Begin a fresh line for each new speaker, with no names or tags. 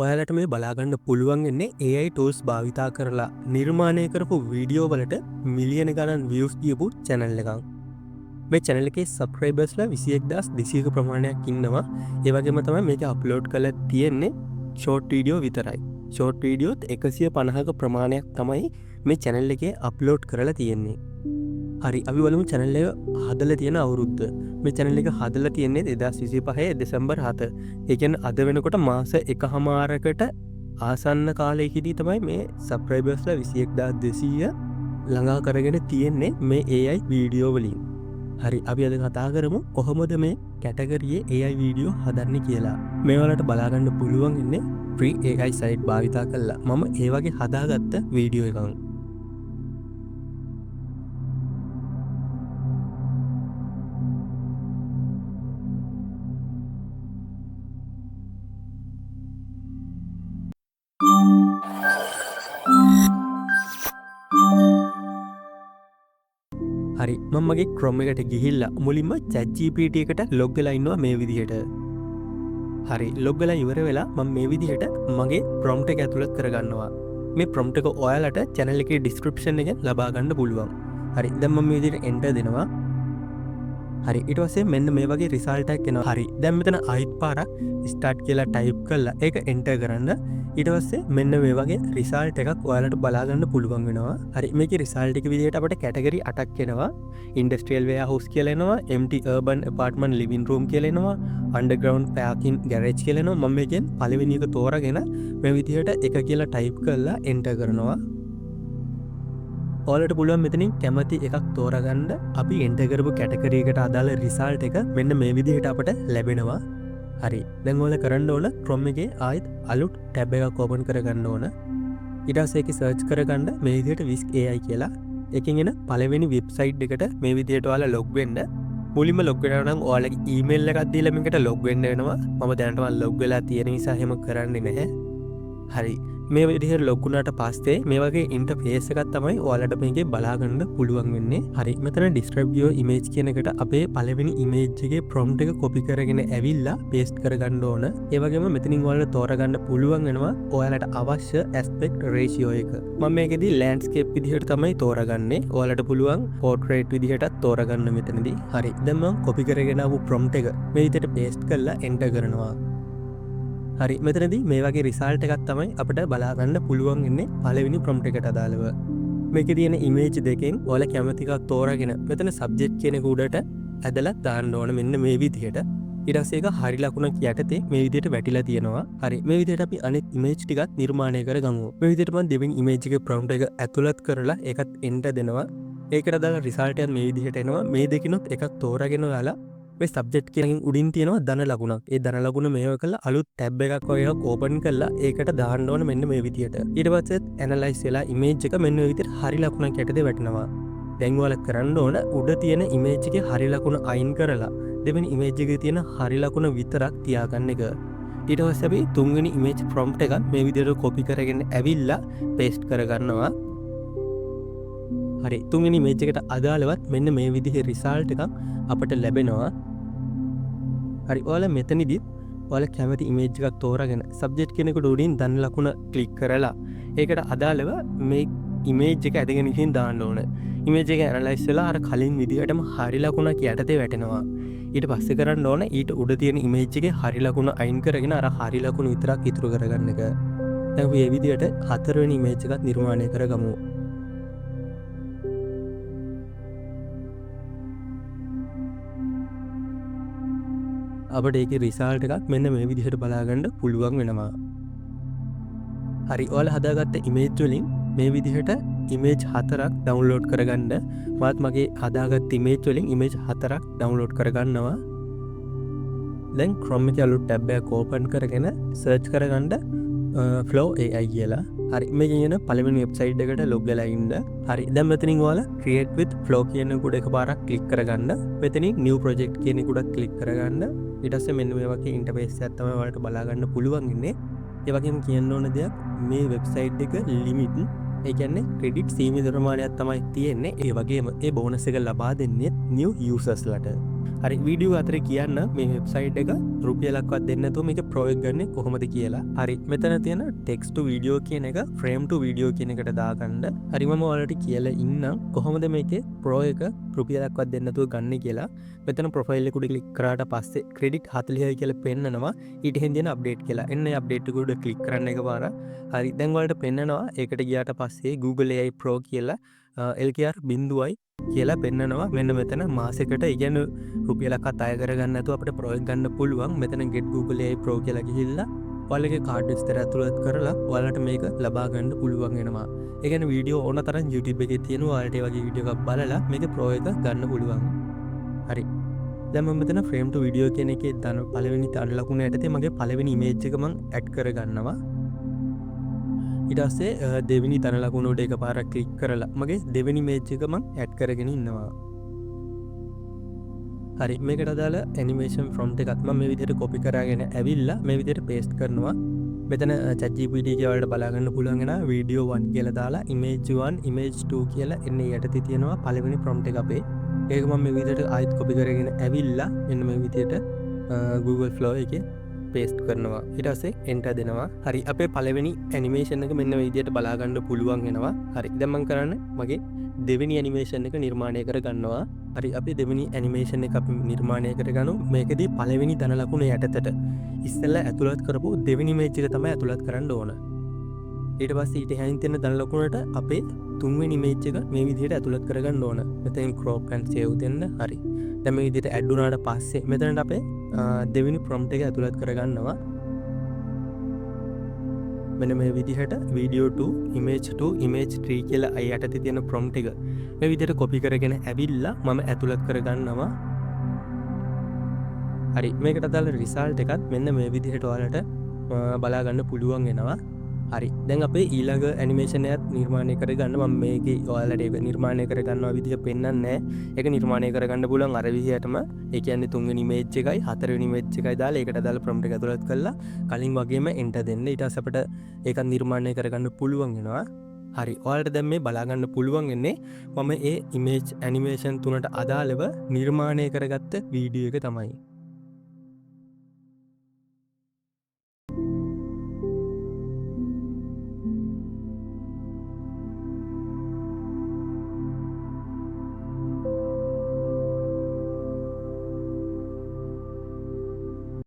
ඔයාලට මේ බලාගන්න පුළුවන් වෙන්නේ AI ටූල්ස් භාවිතා කරලා නිර්මාණය කරපු වීඩියෝ වලට මිලියන ගණන් views දීපු channel එකක්. මේ channel එකේ subscribersලා 21200ක ප්‍රමාණයක් ඉන්නවා. ඒ වගේම තමයි මේක අප්ලෝඩ් කරලා තියෙන්නේ short video විතරයි. short videoත් 150ක ප්‍රමාණයක් තමයි මේ channel එකේ අප්ලෝඩ් කරලා තියෙන්නේ. හරි අපි බලමු channel එක හදලා තියෙන අවුරුද්ද. මේ channel එක හදලා තියෙන්නේ 2025 දෙසැම්බර් 7. ඒ කියන්නේ අද වෙනකොට මාස 1කමාරකට ආසන්න කාලයකදී තමයි මේ subscribersලා 21200 ළඟා කරගෙන තියෙන්නේ මේ AI වීඩියෝ වලින්. හරි අපි අද කතා කරමු කොහොමද මේ කැටගරියේ AI වීඩියෝ හදන්නේ කියලා. මේ වලට බලා ගන්න පුළුවන් ඉන්නේ free AI site භාවිතා කරලා. මම ඒ වගේ හදාගත්ත වීඩියෝ එකක්. හරි මම මගේ Chrome එකට ගිහිල්ලා මුලින්ම ChatGPT එකට log වෙලා ඉන්නවා මේ විදිහට. හරි log වෙලා ඉවර වෙලා මම මේ විදිහට මගේ prompt එක ඇතුළත් කරගන්නවා. මේ prompt එක ඔයාලට channel එකේ description එකෙන් ලබා ගන්න පුළුවන්. හරි දැන් මම මේ විදිහට enter දෙනවා. හරි ඊට පස්සේ මෙන්න මේ වගේ result එකක් එනවා. හරි දැන් මෙතන ආයිත් පාරක් start කියලා type කරලා ඒක enter කරන්න. ඊට පස්සේ මෙන්න මේ වගේ result එකක් ඔයාලට බලා ගන්න පුළුවන් වෙනවා. හරි මේකේ result එක විදිහට අපිට category 8ක් එනවා. industrial warehouse කියලා එනවා, empty urban apartment living room කියලා එනවා, underground parking garage කියලා එනවා. මම මේකෙන් පළවෙනි එක තෝරාගෙන මේ විදිහට එක කියලා type කරලා enter කරනවා. ඔයාලට පුළුවන් මෙතනින් කැමති එකක් තෝරගන්න. අපි enter කරපු category එකට අදාළ result එක මෙන්න මේ විදිහට අපට ලැබෙනවා. හරි දැන් ඔයාලා කරන්න ඕන Chrome එකේ ආයෙත් අලුත් tab එකක් open කරගන්න ඕන. ඊට පස්සේ ඒක search කරගන්න මේ විදිහට Whisk AI කියලා. එකකින් එන පළවෙනි website එකට මේ විදිහට ඔයාලා log වෙන්න. මුලින්ම log වෙනවා නම් ඔයාලගේ email එකක් දීලා මේකට log වෙන්න වෙනවා. මම දැනටම log වෙලා තියෙන නිසා එහෙම කරන්නේ නැහැ. හරි මේ විදිහට log වුණාට පස්සේ මේ වගේ interface එකක් තමයි ඔයාලට මේකේ බලා ගන්න පුළුවන් වෙන්නේ. හරි මෙතන describe your image කියන එකට අපේ පළවෙනි image එකේ prompt එක copy කරගෙන ඇවිල්ලා paste කරගන්න ඕන. ඒ වගේම මෙතනින් ඔයාලට තෝරගන්න පුළුවන් වෙනවා ඔයාලට අවශ්‍ය aspect ratio එක. මම මේකෙදි landscape විදිහට තමයි තෝරගන්නේ. ඔයාලට පුළුවන් portrait විදිහටත් තෝරගන්න මෙතනදී. හරි දැන් මම copy කරගෙන ආපු prompt එක මේ විදිහට paste කරලා enter කරනවා. හරි මෙතනදී මේ වගේ result එකක් තමයි අපිට බලා ගන්න පුළුවන් ඉන්නේ පළවෙනි prompt එකට අදාළව. මේකේ තියෙන image දෙකෙන් ඔයාලා කැමති එකක් තෝරාගෙන මෙතන subject කියන එක උඩට ඇදලා දාන්න ඕන මෙන්න මේ විදිහට. ඊට පස්සේ ඒක හරි ලකුණක් යටතේ මේ විදිහට වැටිලා තියෙනවා. හරි මේ විදිහට අපි අනෙක් image ටිකත් නිර්මාණය කරගමු. මේ විදිහට මම දෙවෙනි image එකේ prompt එක ඇතුළත් කරලා ඒකත් enter දෙනවා. ඒකට අදාළ result එකත් මේ විදිහට එනවා. මේ දෙකිනුත් එකක් තෝරාගෙන ඔයාලා මේ subject කියන උඩින් තියෙනවා ධන ලකුණක්. ඒ ධන ලකුණ මේව කරලා අලුත් tab එකක් වගේ එකක් open කරලා ඒකට දාන්න ඕන මෙන්න මේ විදියට. ඊට පස්සේ analyze වෙලා image එක මෙන්න මේ විදියට හරි ලකුණක් යටතේ වැටෙනවා. දැන් ඔයාලා කරන්න ඕන උඩ තියෙන image එකේ හරි ලකුණ අයින් කරලා දෙවෙනි image එකේ තියෙන හරි ලකුණ විතරක් තියාගන්න එක. ඊට පස්සේ අපි තුන්වෙනි image prompt එක මේ විදියට copy කරගෙන ඇවිල්ලා paste කරගන්නවා. හරි තුන්වෙනි image එකට අදාළවත් මෙන්න මේ විදිහේ result එකක් අපට ලැබෙනවා. හරි ඔයාලා මෙතනදිත් ඔයාලා කැමති image එකක් තෝරාගෙන subject කෙනෙකුට උඩින් ධන ලකුණ click කරලා ඒකට අදාළව මේ image එක ඇදගෙන ගිහින් දාන්න ඕන. image එක analyze වෙලා අර කලින් විදිහටම හරි ලකුණක් යටතේ වැටෙනවා. ඊට පස්සේ කරන්න ඕන ඊට උඩ තියෙන image එකේ හරි ලකුණ අයින් කරගෙන අර හරි ලකුණ විතරක් ඉතුරු කරගන්න එක. දැන් අපි මේ විදිහට හතරවෙනි image එකත් නිර්මාණය කරගමු. අපට ඒකේ result එකක් මෙන්න මේ විදිහට බලා ගන්න පුළුවන් වෙනවා. හරි ඔයාලා හදාගත්ත image වලින් මේ විදිහට image 4ක් download කරගන්න. මාත් මගේ හදාගත්ත image වලින් image 4ක් download කරගන්නවා. දැන් Chrome එකේ අලුත් tab එකක් open කරගෙන search කරගන්න Flow AI කියලා. හරි මේකේ යන පළවෙනි website එකට log වෙලා ඉන්න. හරි දැන් මෙතනින් ඔයාලා create with flow කියන උඩ එකපාරක් click කරගන්න. මෙතනින් new project කියන උඩ click කරගන්න. ඊට පස්සේ මෙන්න මේ වගේ interface එකක් තමයි ඔයාලට බලා ගන්න පුළුවන් ඉන්නේ. ඒ වගේම කියන්න ඕන දෙයක් මේ website එක limit ඒ කියන්නේ credit සීමිත ප්‍රමාණයක් තමයි තියෙන්නේ. ඒ වගේම ඒ bonus එක ලබා දෙන්නේ new users ලට. හරි වීඩියෝ අතර කියන්න මේ වෙබ්සයිට් එක රුපියලක්වත් දෙන්නතු මේක ප්‍රෝයග් ගන්න කොහොමද කියලා. හරි මෙතන තියෙන ටෙක්ස්ට් ටු වීඩියෝ කියන එක ෆ්‍රේම් ටු වීඩියෝ කියන එකට දාගන්න. හරි මම ඔයාලට කියලා ඉන්නම් කොහොමද මේකේ ප්‍රෝ එක රුපියලක්වත් දෙන්නතුව ගන්න කියලා. මෙතන ප්‍රොෆයිල් එකට ක්ලික් කරාට පස්සේ ක්‍රෙඩිට් 40යි කියලා පෙන්නනවා. ඊට හින්දින අප්ඩේට් කියලා. එන්න අප්ඩේට් එක උඩ ක්ලික් කරන්න එකපාර. හරි දැන් ඔයාලට පෙන්නනවා ඒකට ගියාට පස්සේ Google AI Pro කියලා LKR 0යි කියලා පෙන්නනවා. මෙන්න මෙතන මාසෙකට ඉගෙන රුපියලක්වත් අය කරගන්න නැතුව අපිට ප්‍රොයග් ගන්න පුළුවන්. මෙතන get Google AI Pro කියලා ගිහිල්ලා ඔයාලගේ කාඩ් විස්තර ඇතුළත් කරලා ඔයාලට මේක ලබා ගන්න පුළුවන් වෙනවා. ඒ කියන්නේ වීඩියෝ ඕන තරම් YouTube එකේ තියෙනවා. ඔයාලට ඒ වගේ වීඩියෝ එකක් බලලා මේක Pro එක ගන්න පුළුවන්. හරි. දැන් මම මෙතන frame to video කියන එකේ පළවෙනි තන ලකුණ යටතේ මගේ පළවෙනි image එක මම add කරගන්නවා. ඊට පස්සේ දෙවෙනි තන ලකුණ උඩ එකපාරක් ක්ලික් කරලා මගේ දෙවෙනි image එක මම add කරගෙන ඉන්නවා. හරි මේකට අදාළ animation prompt එකත් මම මේ විදිහට copy කරගෙන ඇවිල්ලා මේ විදිහට paste කරනවා. මෙතන ChatGPT එකේ වලට බලා ගන්න පුළුවන් වෙනවා video 1 කියලා දාලා image 1 image 2 කියලා එන්නේ යටතේ තියෙනවා පළවෙනි prompt එක අපේ. ඒක මම මේ විදිහට ආයෙත් copy කරගෙන ඇවිල්ලා මෙන්න මේ විදිහට Google Flow එකේ paste කරනවා. ඊට පස්සේ enter දෙනවා. හරි අපේ පළවෙනි animation එක මෙන්න මේ විදිහට බලා ගන්න පුළුවන් වෙනවා. හරි දැන් මම කරන්නේ මගේ දෙවෙනි animation එක නිර්මාණය කර ගන්නවා. හරි අපි දෙවෙනි animation එක අපි නිර්මාණය කරගනු. මේකදී පළවෙනි ධන ලකුණ යටතට ඉස්සෙල්ලා ඇතුළත් කරපු දෙවෙනි image එක තමයි ඇතුළත් කරන්න ඕන. ඊට පස්සේ ඊට හැයින් තියෙන ධන ලකුණට අපේ තුන්වෙනි image එක මේ විදිහට ඇතුළත් කරගන්න ඕන. මෙතෙන් crop and save දෙන්න. හරි. දැන් මේ විදිහට add වුණාට පස්සේ මෙතනට අපේ දෙවෙනි prompt එක ඇතුළත් කරගන්නවා. මෙන්න මේ විදිහට video 2 image 2 image 3 කියලා අය යටතේ තියෙන prompt එක මේ විදිහට copy කරගෙන ඇවිල්ලා මම ඇතුළත් කරගන්නවා. හරි මේකට අදාළ result එකත් මෙන්න මේ විදිහට ඔයාලට බලා ගන්න පුළුවන් වෙනවා. හරි දැන් අපේ ඊළඟ ඇනිමේෂන් එකත් නිර්මාණය කරගන්න මම මේකේ ඔයාලට ඒක නිර්මාණය කරගන්නවා විදිහ පෙන්වන්නේ නැහැ. ඒක නිර්මාණය කරගන්න පුළුවන් අර විදිහටම. ඒ කියන්නේ තුන්වෙනි image එකයි හතරවෙනි image එකයි දාලා ඒකට අදාළ prompt එක ඇතුළත් කරලා කලින් වගේම enter දෙන්න. ඊට පස්සේ අපිට ඒකත් නිර්මාණය කරගන්න පුළුවන් වෙනවා. හරි ඔයාලට දැන් මේ බලා ගන්න පුළුවන් වෙන්නේ මම ඒ image animation තුනට අදාළව නිර්මාණය කරගත්ත වීඩියෝ එක තමයි.